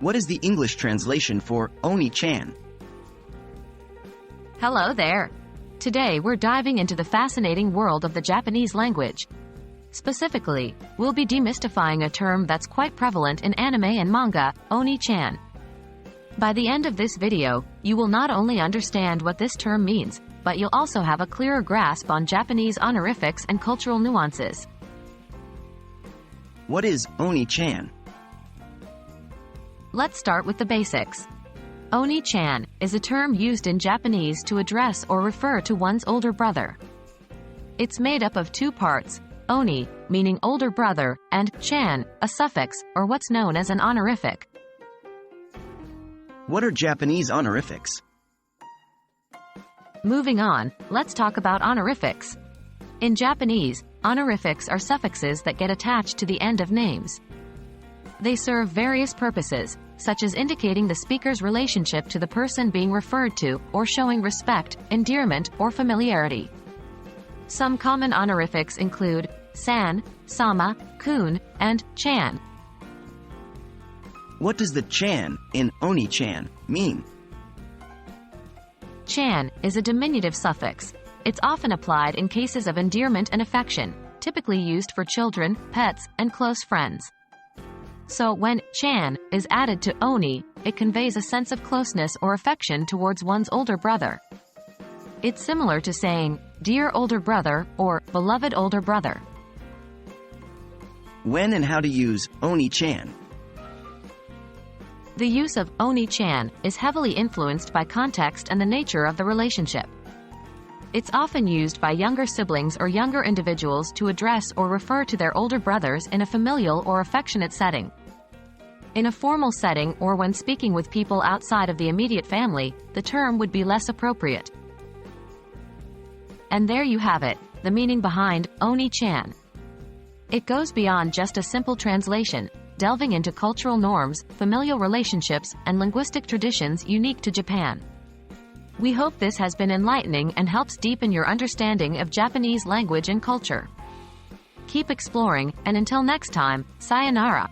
What is the English translation for Onii-chan? Hello there. Today we're diving into the fascinating world of the Japanese language. Specifically, we'll be demystifying a term that's quite prevalent in anime and manga, Onii-chan. By the end of this video, you will not only understand what this term means, but you'll also have a clearer grasp on Japanese honorifics and cultural nuances. What is Onii-chan? Let's start with the basics. Onii-chan is a term used in Japanese to address or refer to one's older brother. It's made up of two parts, Oni, meaning older brother, and chan, a suffix, or what's known as an honorific. What are Japanese honorifics? Moving on, let's talk about honorifics. In Japanese, honorifics are suffixes that get attached to the end of names. They serve various purposes, such as indicating the speaker's relationship to the person being referred to, or showing respect, endearment, or familiarity. Some common honorifics include san, sama, kun, and chan. What does the chan in Onii-chan mean? Chan is a diminutive suffix. It's often applied in cases of endearment and affection, typically used for children, pets, and close friends. So when chan is added to oni, it conveys a sense of closeness or affection towards one's older brother. It's similar to saying, dear older brother, or beloved older brother. When and how to use Onii-chan? The use of Onii-chan is heavily influenced by context and the nature of the relationship. It's often used by younger siblings or younger individuals to address or refer to their older brothers in a familial or affectionate setting. In a formal setting or when speaking with people outside of the immediate family, the term would be less appropriate. And there you have it, the meaning behind Onii-chan. It goes beyond just a simple translation, delving into cultural norms, familial relationships, and linguistic traditions unique to Japan. We hope this has been enlightening and helps deepen your understanding of Japanese language and culture. Keep exploring, and until next time, sayonara.